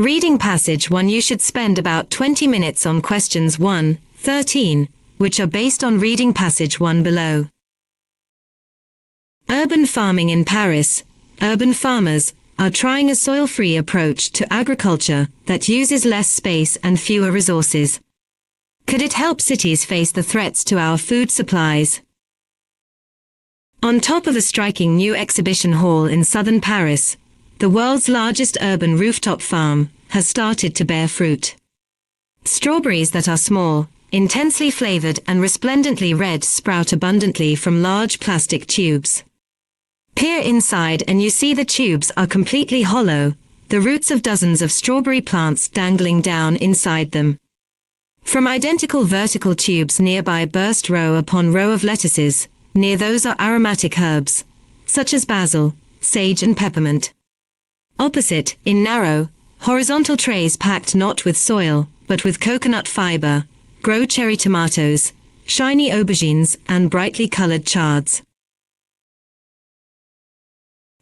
Reading passage 1. You should spend about 20 minutes on questions 1-13, which are based on reading passage 1 below. Urban farming in Paris. Urban farmers are trying a soil-free approach to agriculture that uses less space and fewer resources. Could it help cities face the threats to our food supplies? On top of a striking new exhibition hall in southern Paris, the world's largest urban rooftop farm has started to bear fruit. Strawberries that are small, intensely flavored and resplendently red sprout abundantly from large plastic tubes. Peer inside and you see the tubes are completely hollow, the roots of dozens of strawberry plants dangling down inside them. From identical vertical tubes nearby burst row upon row of lettuces. Near those are aromatic herbs, such as basil, sage and peppermint. Opposite, in narrow, horizontal trays packed not with soil, but with coconut fiber, grow cherry tomatoes, shiny aubergines and brightly colored chards.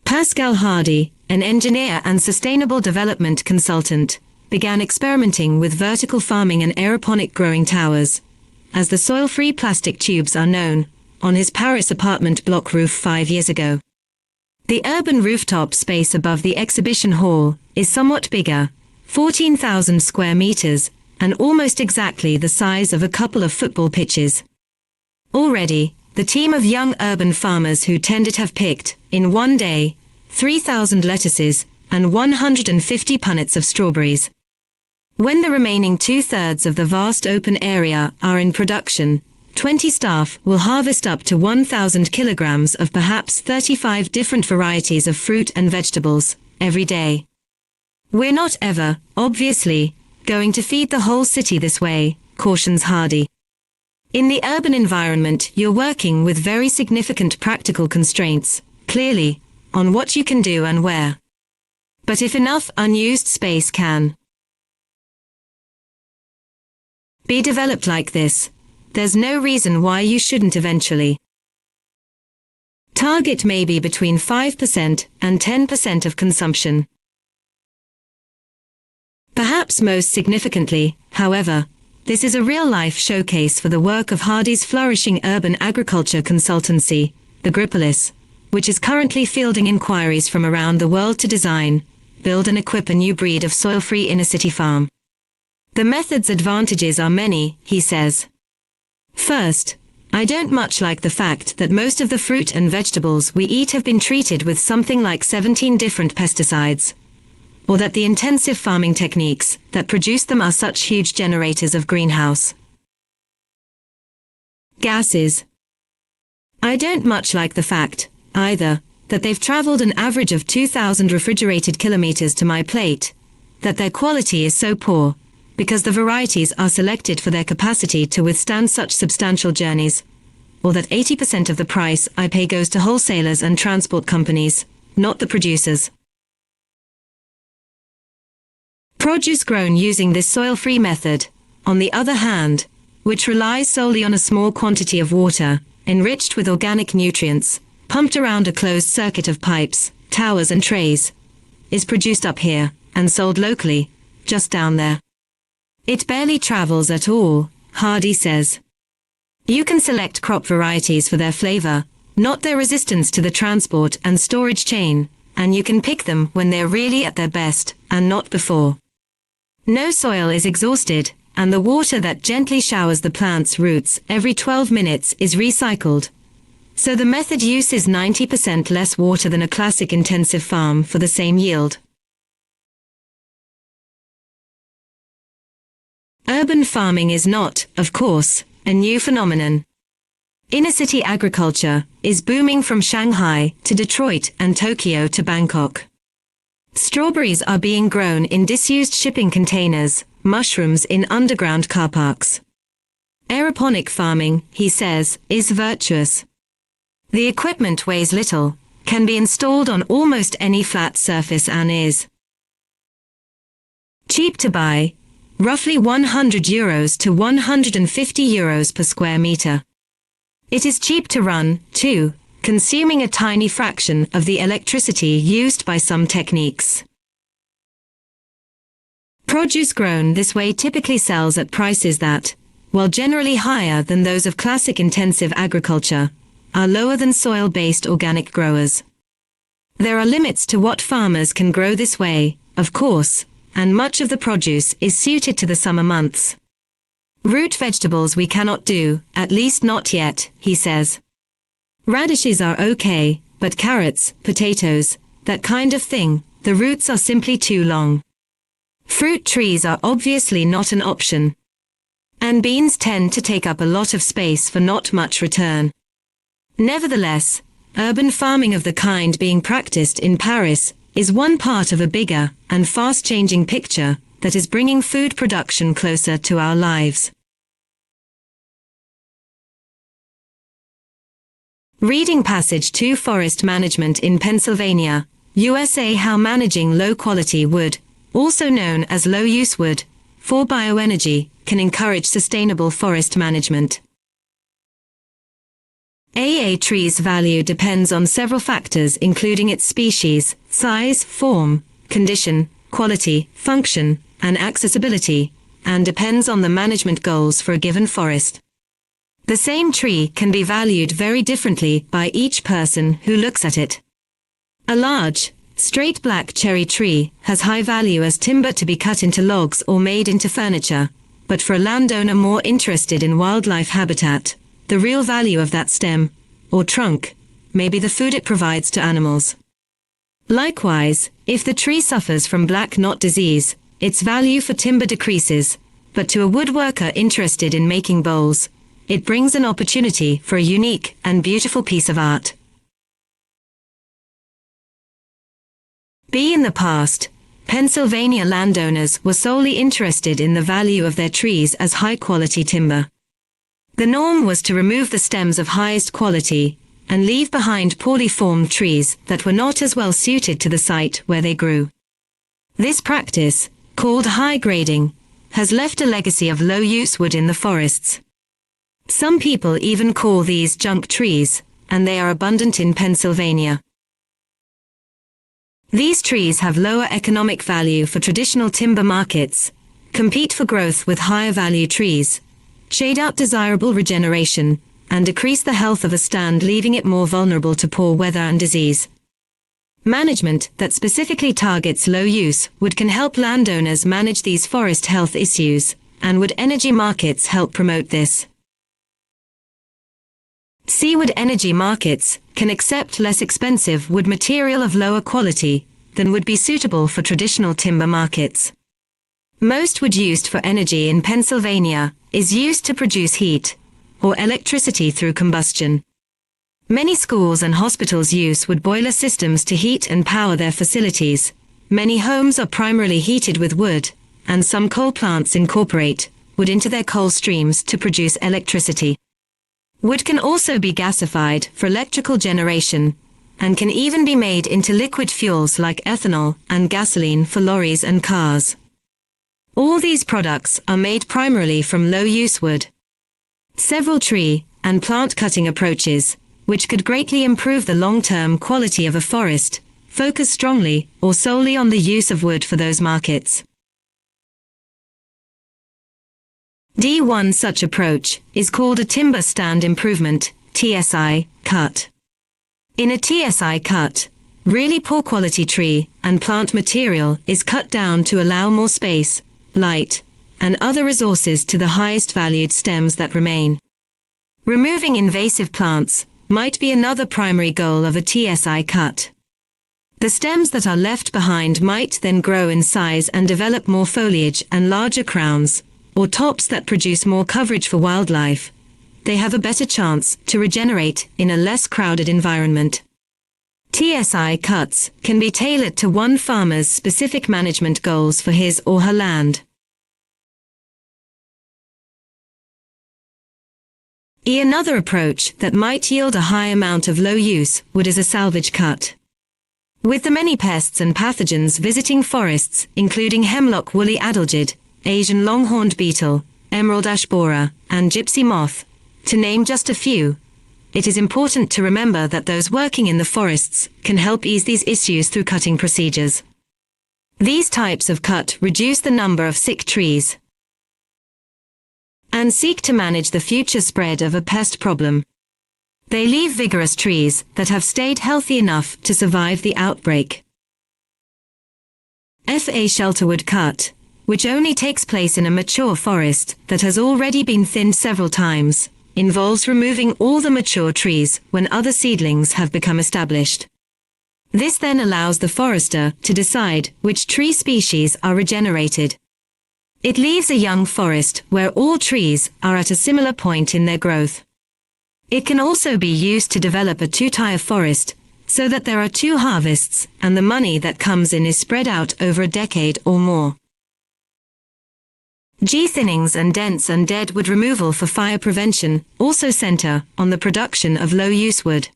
Pascal Hardy, an engineer and sustainable development consultant, began experimenting with vertical farming and aeroponic growing towers, as the soil-free plastic tubes are known, on his Paris apartment block roof 5 years ago. The urban rooftop space above the exhibition hall is somewhat bigger, 14,000 square meters, and almost exactly the size of a couple of football pitches. Already, the team of young urban farmers who tended have picked, in one day, 3,000 lettuces and 150 punnets of strawberries. When the remaining 2/3 of the vast open area are in production, 20 staff will harvest up to 1,000 kilograms of perhaps 35 different varieties of fruit and vegetables, every day. We're not ever, obviously, going to feed the whole city this way, cautions Hardy. In the urban environment, you're working with very significant practical constraints, clearly, on what you can do and where. But if enough unused space can be developed like this, there's no reason why you shouldn't eventually. Target maybe between 5% and 10% of consumption. Perhaps most significantly, however, this is a real-life showcase for the work of Hardy's flourishing urban agriculture consultancy, the Agripolis, which is currently fielding inquiries from around the world to design, build and equip a new breed of soil-free inner-city farm. The method's advantages are many, he says. First, I don't much like the fact that most of the fruit and vegetables we eat have been treated with something like 17 different pesticides, or that the intensive farming techniques that produce them are such huge generators of greenhouse gases. I don't much like the fact, either, that they've traveled an average of 2,000 refrigerated kilometers to my plate, that their quality is so poor, because the varieties are selected for their capacity to withstand such substantial journeys, or that 80% of the price I pay goes to wholesalers and transport companies, not the producers. Produce grown using this soil-free method, on the other hand, which relies solely on a small quantity of water, enriched with organic nutrients, pumped around a closed circuit of pipes, towers and trays, is produced up here, and sold locally, just down there. It barely travels at all, Hardy says. You can select crop varieties for their flavor, not their resistance to the transport and storage chain, and you can pick them when they're really at their best, and not before. No soil is exhausted, and the water that gently showers the plant's roots every 12 minutes is recycled. So the method uses 90% less water than a classic intensive farm for the same yield. Urban farming is not, of course, a new phenomenon. Inner-city agriculture is booming from Shanghai to Detroit and Tokyo to Bangkok. Strawberries are being grown in disused shipping containers, mushrooms in underground car parks. Aeroponic farming, he says, is virtuous. The equipment weighs little, can be installed on almost any flat surface and is cheap to buy, roughly €100 to €150 per square meter. It is cheap to run, too, consuming a tiny fraction of the electricity used by some techniques. Produce grown this way typically sells at prices that, while generally higher than those of classic intensive agriculture, are lower than soil-based organic growers. There are limits to what farmers can grow this way, of course, and much of the produce is suited to the summer months. Root vegetables we cannot do, at least not yet, he says. Radishes are okay, but carrots, potatoes, that kind of thing, the roots are simply too long. Fruit trees are obviously not an option. And beans tend to take up a lot of space for not much return. Nevertheless, urban farming of the kind being practiced in Paris is one part of a bigger and fast-changing picture that is bringing food production closer to our lives. Reading passage 2 Forest Management in Pennsylvania, USA. How managing low-quality wood, also known as low-use wood, for bioenergy, can encourage sustainable forest management. A tree's value depends on several factors including its species, size, form, condition, quality, function, and accessibility, and depends on the management goals for a given forest. The same tree can be valued very differently by each person who looks at it. A large, straight black cherry tree has high value as timber to be cut into logs or made into furniture, but for a landowner more interested in wildlife habitat, the real value of that stem, or trunk, may be the food it provides to animals. Likewise, if the tree suffers from black knot disease, its value for timber decreases, but to a woodworker interested in making bowls, it brings an opportunity for a unique and beautiful piece of art. In the past, Pennsylvania landowners were solely interested in the value of their trees as high-quality timber. The norm was to remove the stems of highest quality and leave behind poorly formed trees that were not as well suited to the site where they grew. This practice, called high grading, has left a legacy of low-use wood in the forests. Some people even call these junk trees, and they are abundant in Pennsylvania. These trees have lower economic value for traditional timber markets, compete for growth with higher value trees, shade out desirable regeneration, and decrease the health of a stand, leaving it more vulnerable to poor weather and disease. Management that specifically targets low use wood can help landowners manage these forest health issues, and wood energy markets help promote this. Wood energy markets can accept less expensive wood material of lower quality than would be suitable for traditional timber markets. Most wood used for energy in Pennsylvania is used to produce heat or electricity through combustion. Many schools and hospitals use wood boiler systems to heat and power their facilities. Many homes are primarily heated with wood, and some coal plants incorporate wood into their coal streams to produce electricity. Wood can also be gasified for electrical generation, and can even be made into liquid fuels like ethanol and gasoline for lorries and cars. All these products are made primarily from low-use wood. Several tree and plant cutting approaches, which could greatly improve the long-term quality of a forest, focus strongly or solely on the use of wood for those markets. One such approach is called a timber stand improvement, TSI, cut. In a TSI cut, really poor quality tree and plant material is cut down to allow more space, light, and other resources to the highest valued stems that remain. Removing invasive plants might be another primary goal of a TSI cut. The stems that are left behind might then grow in size and develop more foliage and larger crowns, or tops that produce more coverage for wildlife. They have a better chance to regenerate in a less crowded environment. TSI cuts can be tailored to one farmer's specific management goals for his or her land. Another approach that might yield a high amount of low use wood is a salvage cut. With the many pests and pathogens visiting forests, including hemlock woolly adelgid, Asian longhorned beetle, emerald ash borer, and gypsy moth, to name just a few, it is important to remember that those working in the forests can help ease these issues through cutting procedures. These types of cut reduce the number of sick trees and seek to manage the future spread of a pest problem. They leave vigorous trees that have stayed healthy enough to survive the outbreak. FA shelterwood cut, which only takes place in a mature forest that has already been thinned several times, involves removing all the mature trees when other seedlings have become established. This then allows the forester to decide which tree species are regenerated. It leaves a young forest where all trees are at a similar point in their growth. It can also be used to develop a two-tier forest, so that there are two harvests, and the money that comes in is spread out over a decade or more. G-thinnings and dents and deadwood removal for fire prevention also center on the production of low-use wood.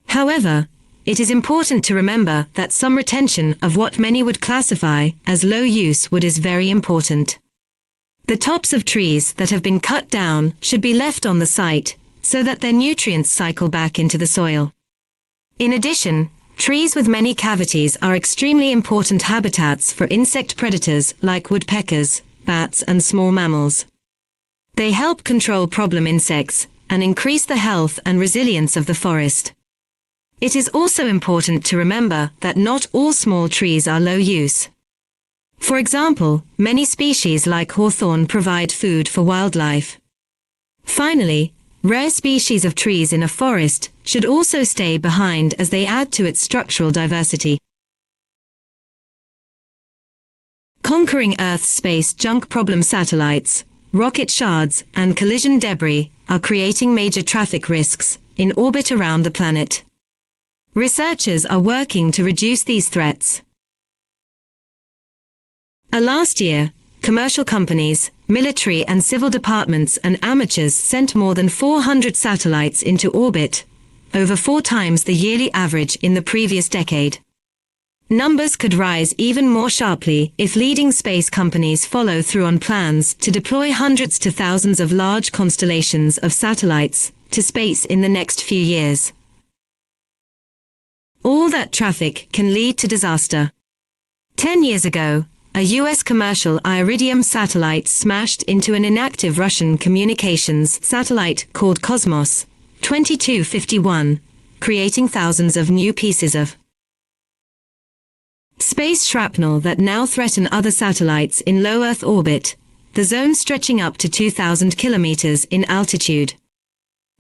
However, it is important to remember that some retention of what many would classify as low-use wood is very important. The tops of trees that have been cut down should be left on the site, so that their nutrients cycle back into the soil. In addition, trees with many cavities are extremely important habitats for insect predators like woodpeckers, bats and small mammals. They help control problem insects and increase the health and resilience of the forest. It is also important to remember that not all small trees are low use. For example, many species like hawthorn provide food for wildlife. Finally, rare species of trees in a forest should also stay behind as they add to its structural diversity. Conquering Earth's space junk problem. Satellites, rocket shards, and collision debris are creating major traffic risks in orbit around the planet. Researchers are working to reduce these threats. Last year, commercial companies, military and civil departments and amateurs sent more than 400 satellites into orbit, over 4 times the yearly average in the previous decade. Numbers could rise even more sharply if leading space companies follow through on plans to deploy hundreds to thousands of large constellations of satellites to space in the next few years. All that traffic can lead to disaster. 10 years ago, a US commercial Iridium satellite smashed into an inactive Russian communications satellite called Cosmos 2251, creating thousands of new pieces of space shrapnel that now threaten other satellites in low Earth orbit, the zone stretching up to 2,000 kilometers in altitude.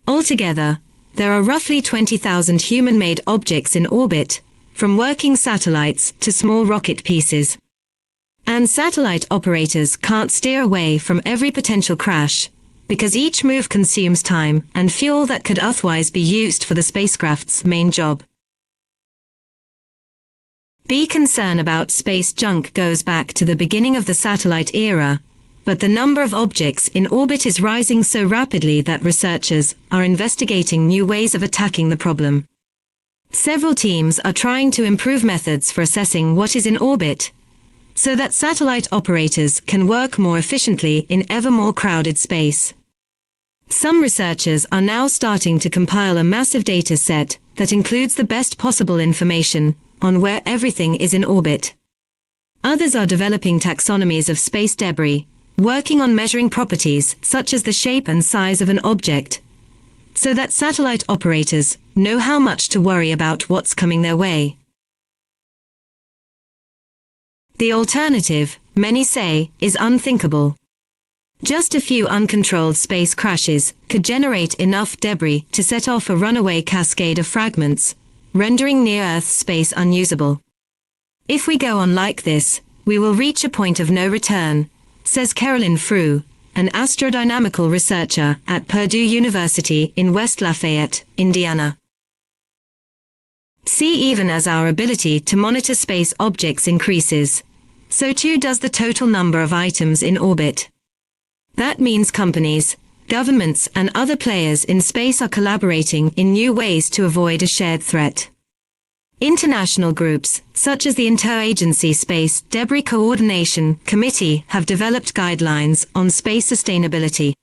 Altogether, there are roughly 20,000 human-made objects in orbit, from working satellites to small rocket pieces. And satellite operators can't steer away from every potential crash, because each move consumes time and fuel that could otherwise be used for the spacecraft's main job. Be concern about space junk goes back to the beginning of the satellite era, but the number of objects in orbit is rising so rapidly that researchers are investigating new ways of attacking the problem. Several teams are trying to improve methods for assessing what is in orbit, so that satellite operators can work more efficiently in ever more crowded space. Some researchers are now starting to compile a massive data set that includes the best possible information on where everything is in orbit. Others are developing taxonomies of space debris, working on measuring properties such as the shape and size of an object, so that satellite operators know how much to worry about what's coming their way. The alternative, many say, is unthinkable. Just a few uncontrolled space crashes could generate enough debris to set off a runaway cascade of fragments, rendering near-Earth space unusable. If we go on like this, we will reach a point of no return, says Carolyn Frew, an astrodynamical researcher at Purdue University in West Lafayette, Indiana. See, even as our ability to monitor space objects increases, so too does the total number of items in orbit. That means companies, governments and other players in space are collaborating in new ways to avoid a shared threat. International groups, such as the Interagency Space Debris Coordination Committee, have developed guidelines on space sustainability.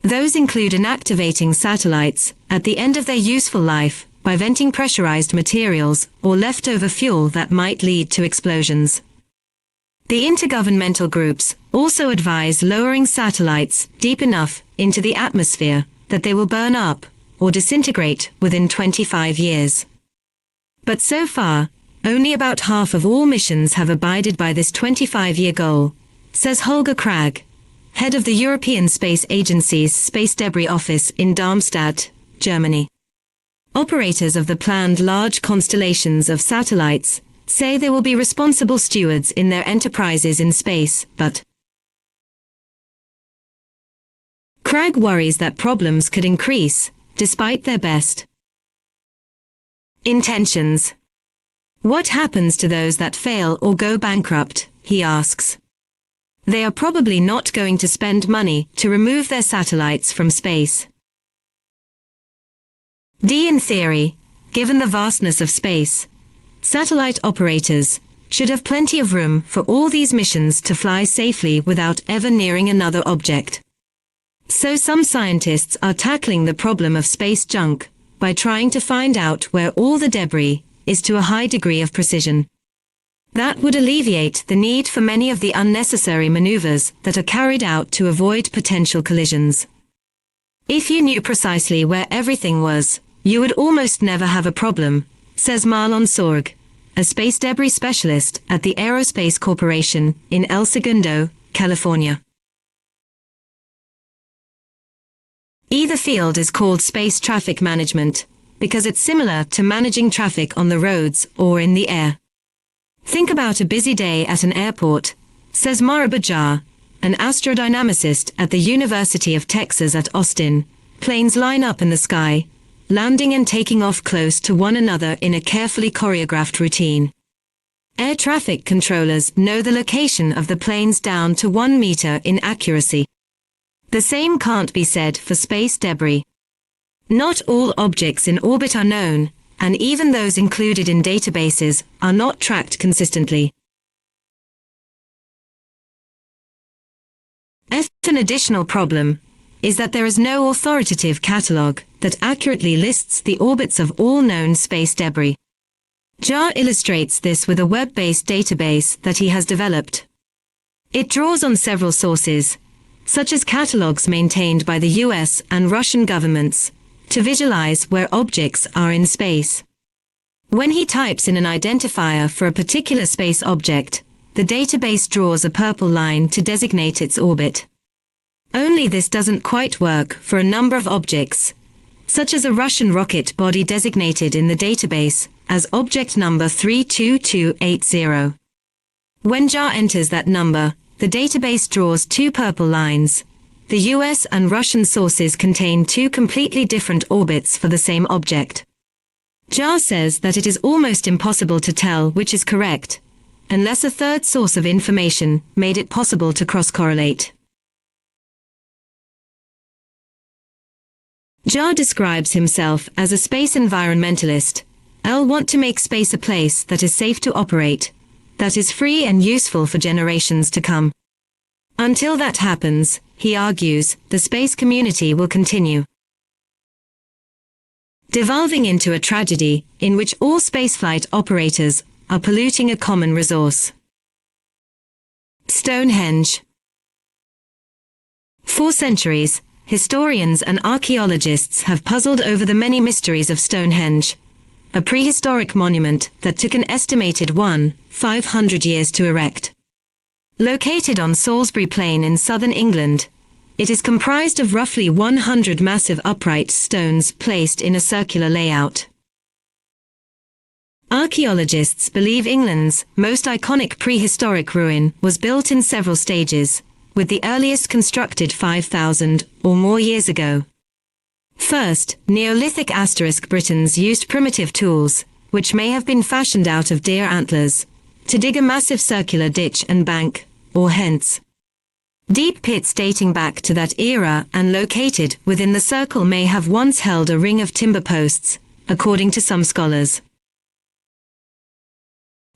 Those include inactivating satellites at the end of their useful life by venting pressurized materials or leftover fuel that might lead to explosions. The intergovernmental groups also advise lowering satellites deep enough into the atmosphere that they will burn up or disintegrate within 25 years. But so far, only about half of all missions have abided by this 25-year goal, says Holger Krag, head of the European Space Agency's Space Debris Office in Darmstadt, Germany. Operators of the planned large constellations of satellites say they will be responsible stewards in their enterprises in space, but Krag worries that problems could increase, despite their best intentions. What happens to those that fail or go bankrupt, he asks. They are probably not going to spend money to remove their satellites from space. In theory, given the vastness of space, satellite operators should have plenty of room for all these missions to fly safely without ever nearing another object. So some scientists are tackling the problem of space junk by trying to find out where all the debris is to a high degree of precision. That would alleviate the need for many of the unnecessary maneuvers that are carried out to avoid potential collisions. If you knew precisely where everything was, you would almost never have a problem, says Marlon Sorg, a space debris specialist at the Aerospace Corporation in El Segundo, California. Either field is called space traffic management, because it's similar to managing traffic on the roads or in the air. Think about a busy day at an airport, says Mara Bajar, an astrodynamicist at the University of Texas at Austin. Planes line up in the sky, landing and taking off close to one another in a carefully choreographed routine. Air traffic controllers know the location of the planes down to 1 meter in accuracy. The same can't be said for space debris. Not all objects in orbit are known, and even those included in databases are not tracked consistently. An additional problem is that there is no authoritative catalogue that accurately lists the orbits of all known space debris. Jar illustrates this with a web-based database that he has developed. It draws on several sources, such as catalogues maintained by the US and Russian governments, to visualize where objects are in space. When he types in an identifier for a particular space object, the database draws a purple line to designate its orbit. Only this doesn't quite work for a number of objects, such as a Russian rocket body designated in the database as object number 32280. When Jar enters that number, the database draws 2 purple lines. The US and Russian sources contain 2 completely different orbits for the same object. Jar says that it is almost impossible to tell which is correct, unless a third source of information made it possible to cross-correlate. Jar describes himself as a space environmentalist. "I'll want to make space a place that is safe to operate, that is free and useful for generations to come. Until that happens," he argues, "the space community will continue devolving into a tragedy in which all spaceflight operators are polluting a common resource." Stonehenge. For centuries, historians and archaeologists have puzzled over the many mysteries of Stonehenge, a prehistoric monument that took an estimated 500 years to erect. Located on Salisbury Plain in southern England, it is comprised of roughly 100 massive upright stones placed in a circular layout. Archaeologists believe England's most iconic prehistoric ruin was built in several stages, with the earliest constructed 5,000 or more years ago. First, Neolithic Britons used primitive tools, which may have been fashioned out of deer antlers, to dig a massive circular ditch and bank, or hence. Deep pits dating back to that era and located within the circle may have once held a ring of timber posts, according to some scholars.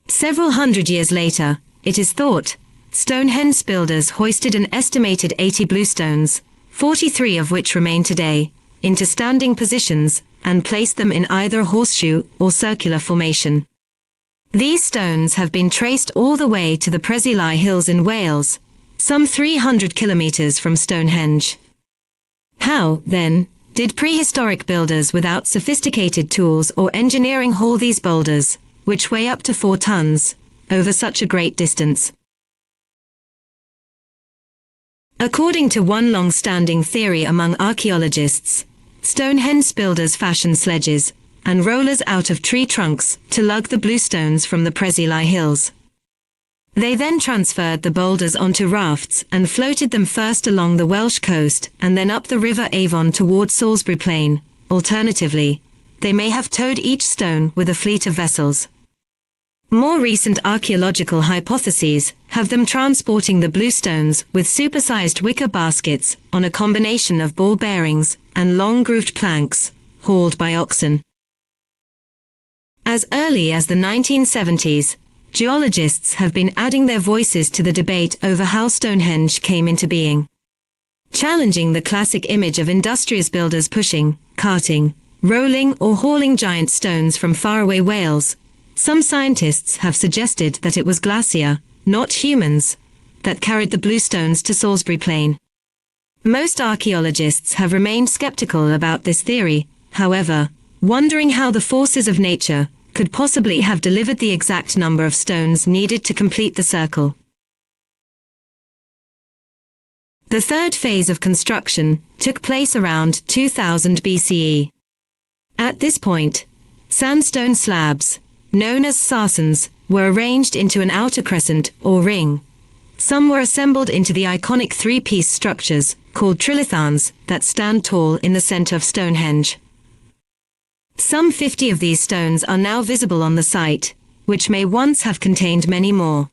Several hundred years later, it is thought, Stonehenge builders hoisted an estimated 80 bluestones, 43 of which remain today, into standing positions, and placed them in either a horseshoe or circular formation. These stones have been traced all the way to the Preseli Hills in Wales, some 300 kilometers from Stonehenge. How, then, did prehistoric builders without sophisticated tools or engineering haul these boulders, which weigh up to 4 tons, over such a great distance? According to one long-standing theory among archaeologists, Stonehenge builders fashioned sledges and rollers out of tree trunks to lug the bluestones from the Preseli Hills. They then transferred the boulders onto rafts and floated them first along the Welsh coast and then up the River Avon towards Salisbury Plain. Alternatively, they may have towed each stone with a fleet of vessels. More recent archaeological hypotheses have them transporting the bluestones with supersized wicker baskets on a combination of ball bearings and long grooved planks, hauled by oxen. As early as the 1970s, geologists have been adding their voices to the debate over how Stonehenge came into being. Challenging the classic image of industrious builders pushing, carting, rolling or hauling giant stones from faraway Wales, some scientists have suggested that it was glacier, not humans, that carried the bluestones to Salisbury Plain. Most archaeologists have remained skeptical about this theory, however, wondering how the forces of nature could possibly have delivered the exact number of stones needed to complete the circle. The third phase of construction took place around 2000 BCE. At this point, sandstone slabs, known as sarsens, were arranged into an outer crescent or ring. Some were assembled into the iconic three-piece structures, called trilithons, that stand tall in the center of Stonehenge. Some 50 of these stones are now visible on the site, which may once have contained many more.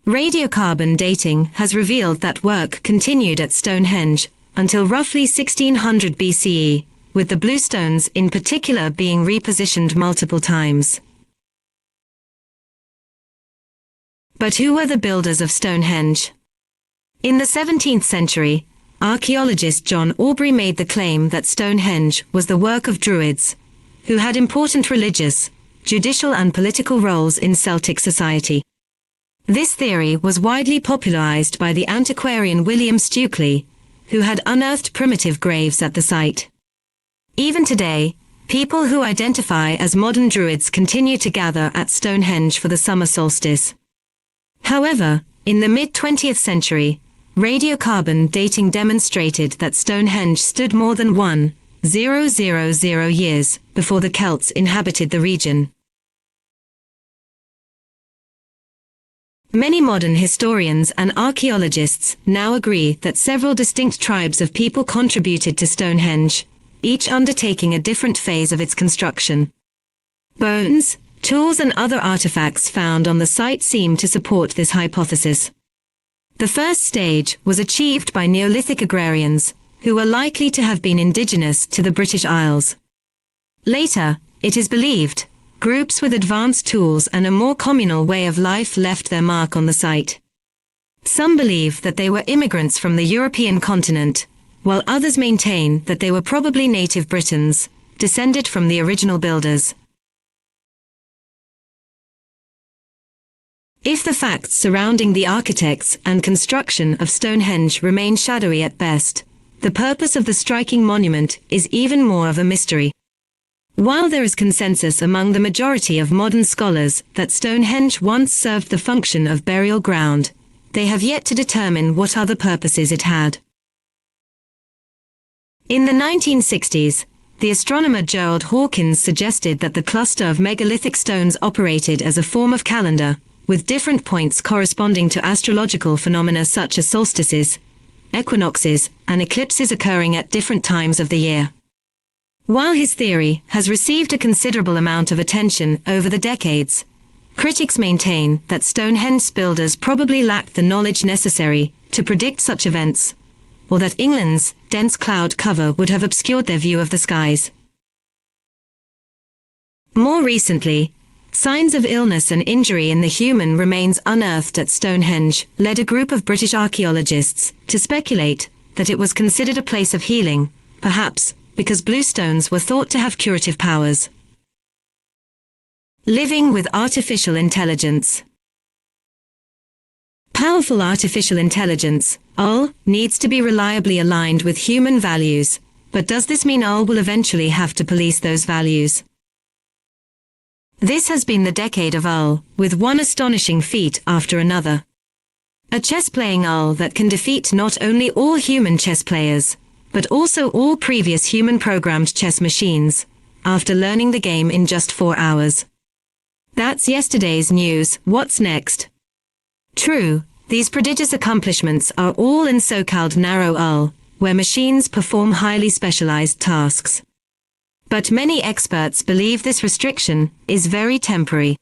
Radiocarbon dating has revealed that work continued at Stonehenge until roughly 1600 BCE, with the bluestones in particular being repositioned multiple times. But who were the builders of Stonehenge? In the 17th century, archaeologist John Aubrey made the claim that Stonehenge was the work of Druids, who had important religious, judicial and political roles in Celtic society. This theory was widely popularized by the antiquarian William Stukeley, who had unearthed primitive graves at the site. Even today, people who identify as modern Druids continue to gather at Stonehenge for the summer solstice. However, in the mid-20th century, radiocarbon dating demonstrated that Stonehenge stood more than 1,000 years before the Celts inhabited the region. Many modern historians and archaeologists now agree that several distinct tribes of people contributed to Stonehenge, each undertaking a different phase of its construction. Bones, tools and other artifacts found on the site seem to support this hypothesis. The first stage was achieved by Neolithic agrarians, who were likely to have been indigenous to the British Isles. Later, it is believed, groups with advanced tools and a more communal way of life left their mark on the site. Some believe that they were immigrants from the European continent, while others maintain that they were probably native Britons, descended from the original builders. If the facts surrounding the architects and construction of Stonehenge remain shadowy at best, the purpose of the striking monument is even more of a mystery. While there is consensus among the majority of modern scholars that Stonehenge once served the function of burial ground, they have yet to determine what other purposes it had. In the 1960s, the astronomer Gerald Hawkins suggested that the cluster of megalithic stones operated as a form of calendar, with different points corresponding to astrological phenomena such as solstices, equinoxes, and eclipses occurring at different times of the year. While his theory has received a considerable amount of attention over the decades, critics maintain that Stonehenge builders probably lacked the knowledge necessary to predict such events, or that England's dense cloud cover would have obscured their view of the skies. More recently, signs of illness and injury in the human remains unearthed at Stonehenge led a group of British archaeologists to speculate that it was considered a place of healing, perhaps because bluestones were thought to have curative powers. Living with artificial intelligence. Powerful artificial intelligence, AI, needs to be reliably aligned with human values, but does this mean AI will eventually have to police those values? This has been the decade of AI, with one astonishing feat after another. A chess-playing AI that can defeat not only all human chess players, but also all previous human-programmed chess machines, after learning the game in just 4 hours. That's yesterday's news. What's next? True, these prodigious accomplishments are all in so-called narrow AI, where machines perform highly specialized tasks. But many experts believe this restriction is very temporary.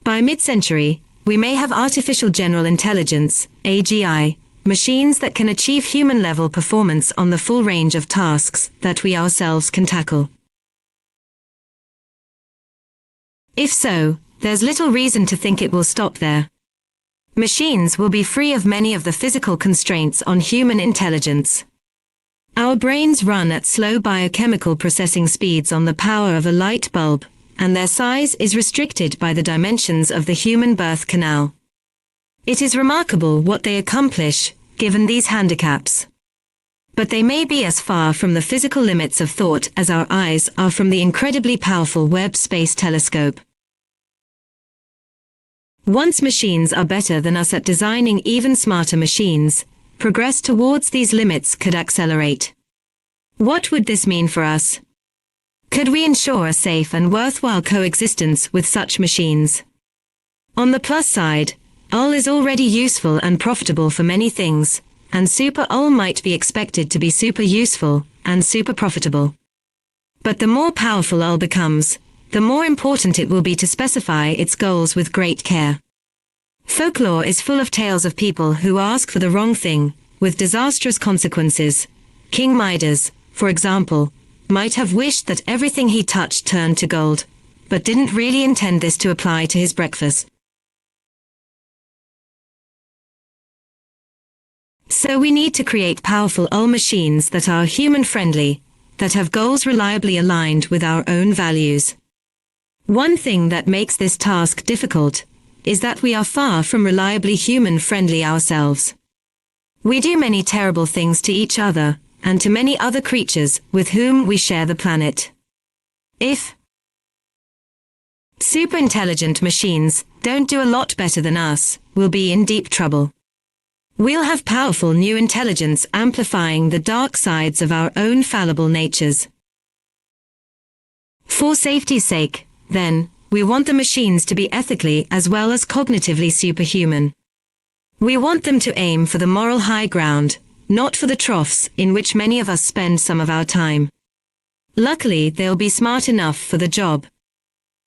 By mid-century, we may have artificial general intelligence, AGI, machines that can achieve human-level performance on the full range of tasks that we ourselves can tackle. If so, there's little reason to think it will stop there. Machines will be free of many of the physical constraints on human intelligence. Our brains run at slow biochemical processing speeds on the power of a light bulb, and their size is restricted by the dimensions of the human birth canal. It is remarkable what they accomplish, given these handicaps. But they may be as far from the physical limits of thought as our eyes are from the incredibly powerful Webb Space Telescope. Once machines are better than us at designing even smarter machines, progress towards these limits could accelerate. What would this mean for us? Could we ensure a safe and worthwhile coexistence with such machines? On the plus side, AI is already useful and profitable for many things, and super AI might be expected to be super useful and super profitable. But the more powerful AI becomes, the more important it will be to specify its goals with great care. Folklore is full of tales of people who ask for the wrong thing, with disastrous consequences. King Midas, for example, might have wished that everything he touched turned to gold, but didn't really intend this to apply to his breakfast. So we need to create powerful AI machines that are human-friendly, that have goals reliably aligned with our own values. One thing that makes this task difficult is that we are far from reliably human-friendly ourselves. We do many terrible things to each other, and to many other creatures with whom we share the planet. If super-intelligent machines don't do a lot better than us, we'll be in deep trouble. We'll have powerful new intelligence amplifying the dark sides of our own fallible natures. For safety's sake, then, we want the machines to be ethically as well as cognitively superhuman. We want them to aim for the moral high ground, not for the troughs in which many of us spend some of our time. Luckily, they'll be smart enough for the job.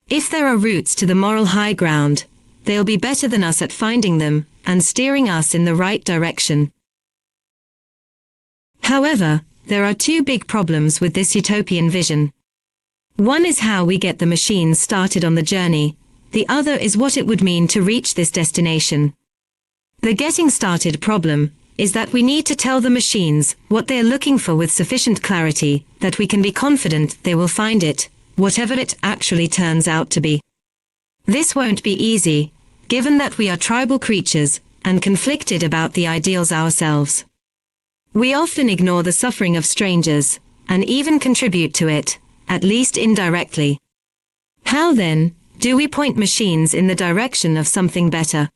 If there are routes to the moral high ground, they'll be better than us at finding them and steering us in the right direction. However, there are two big problems with this utopian vision. One is how we get the machines started on the journey, the other is what it would mean to reach this destination. The getting started problem is that we need to tell the machines what they are looking for with sufficient clarity that we can be confident they will find it, whatever it actually turns out to be. This won't be easy, given that we are tribal creatures and conflicted about the ideals ourselves. We often ignore the suffering of strangers, and even contribute to it, at least indirectly. How then, do we point machines in the direction of something better?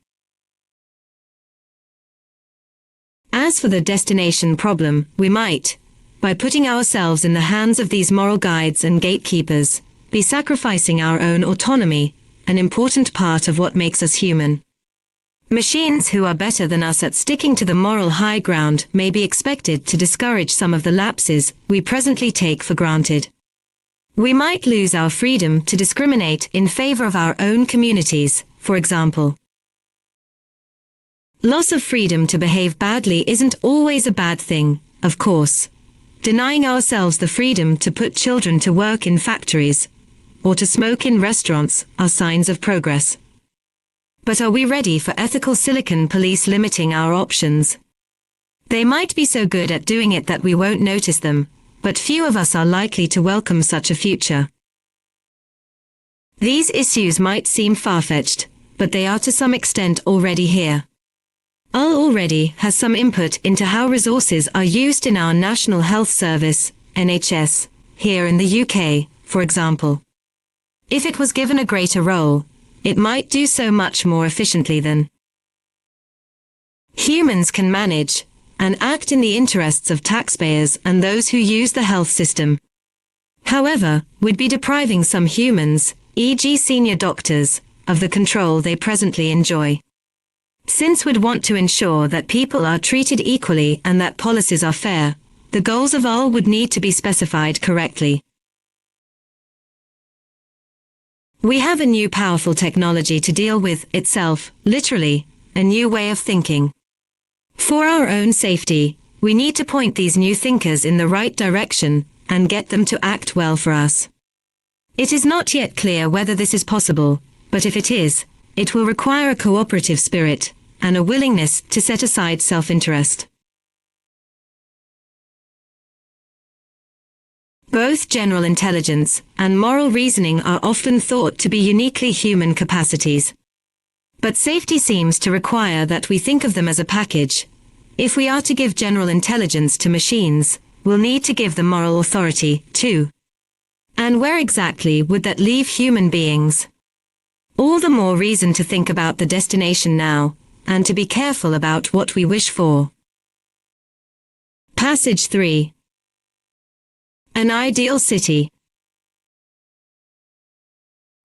As for the destination problem, we might, by putting ourselves in the hands of these moral guides and gatekeepers, be sacrificing our own autonomy, an important part of what makes us human. Machines who are better than us at sticking to the moral high ground may be expected to discourage some of the lapses we presently take for granted. We might lose our freedom to discriminate in favor of our own communities, for example. Loss of freedom to behave badly isn't always a bad thing, of course. Denying ourselves the freedom to put children to work in factories, or to smoke in restaurants, are signs of progress. But are we ready for ethical silicon police limiting our options? They might be so good at doing it that we won't notice them, but few of us are likely to welcome such a future. These issues might seem far-fetched, but they are to some extent already here. IELTS already has some input into how resources are used in our National Health Service, NHS, here in the UK, for example. If it was given a greater role, it might do so much more efficiently than humans can manage, and act in the interests of taxpayers and those who use the health system. However, we'd be depriving some humans, e.g. senior doctors, of the control they presently enjoy. Since we'd want to ensure that people are treated equally and that policies are fair, the goals of IELTS would need to be specified correctly. We have a new powerful technology to deal with itself, literally, a new way of thinking. For our own safety, we need to point these new thinkers in the right direction and get them to act well for us. It is not yet clear whether this is possible, but if it is, it will require a cooperative spirit and a willingness to set aside self-interest. Both general intelligence and moral reasoning are often thought to be uniquely human capacities. But safety seems to require that we think of them as a package. If we are to give general intelligence to machines, we'll need to give them moral authority, too. And where exactly would that leave human beings? All the more reason to think about the destination now, and to be careful about what we wish for. Passage 3. An ideal city.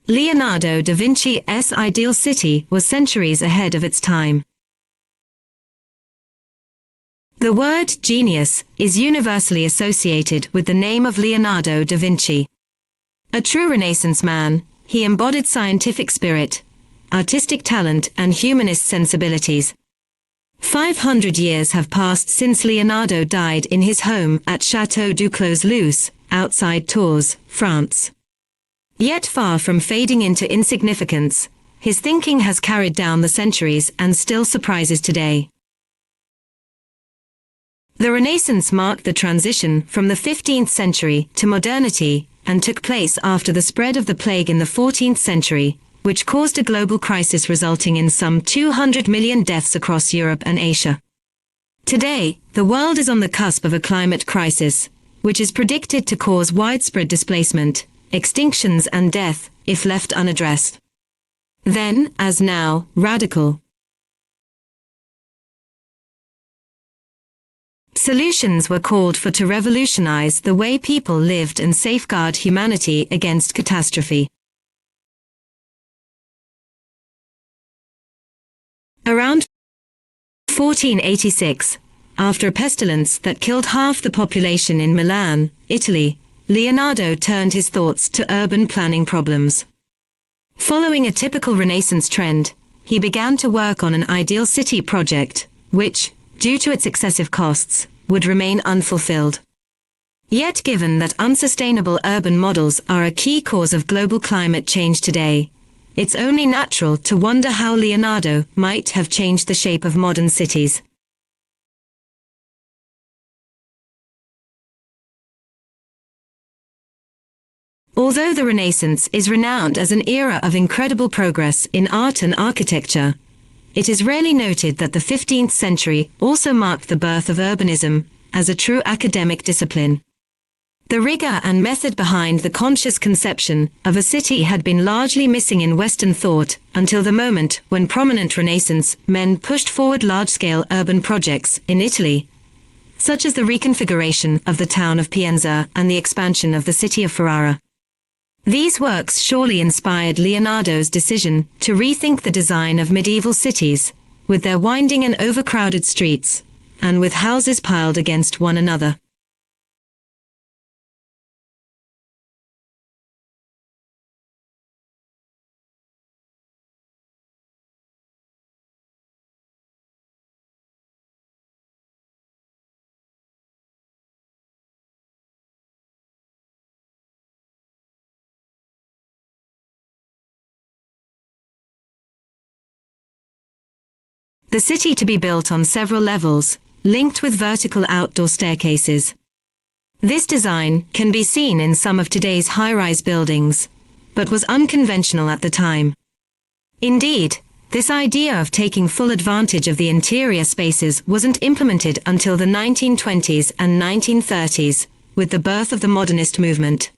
Leonardo da Vinci's ideal city was centuries ahead of its time. The word genius is universally associated with the name of Leonardo da Vinci. A true Renaissance man, he embodied scientific spirit, artistic talent and humanist sensibilities. 500 years have passed since Leonardo died in his home at Château du Clos-Luz, outside Tours, France. Yet far from fading into insignificance, his thinking has carried down the centuries and still surprises today. The Renaissance marked the transition from the 15th century to modernity and took place after the spread of the plague in the 14th century, which caused a global crisis resulting in some 200 million deaths across Europe and Asia. Today, the world is on the cusp of a climate crisis, which is predicted to cause widespread displacement, extinctions and death, if left unaddressed. Then, as now, radical solutions were called for to revolutionize the way people lived and safeguard humanity against catastrophe. Around 1486, after a pestilence that killed half the population in Milan, Italy, Leonardo turned his thoughts to urban planning problems. Following a typical Renaissance trend, he began to work on an ideal city project, which, due to its excessive costs, would remain unfulfilled. Yet given that unsustainable urban models are a key cause of global climate change today, it's only natural to wonder how Leonardo might have changed the shape of modern cities. Although the Renaissance is renowned as an era of incredible progress in art and architecture, it is rarely noted that the 15th century also marked the birth of urbanism as a true academic discipline. The rigor and method behind the conscious conception of a city had been largely missing in Western thought until the moment when prominent Renaissance men pushed forward large-scale urban projects in Italy, such as the reconfiguration of the town of Pienza and the expansion of the city of Ferrara. These works surely inspired Leonardo's decision to rethink the design of medieval cities, with their winding and overcrowded streets, and with houses piled against one another. The city to be built on several levels, linked with vertical outdoor staircases. This design can be seen in some of today's high-rise buildings, but was unconventional at the time. Indeed, this idea of taking full advantage of the interior spaces wasn't implemented until the 1920s and 1930s, with the birth of the modernist movement.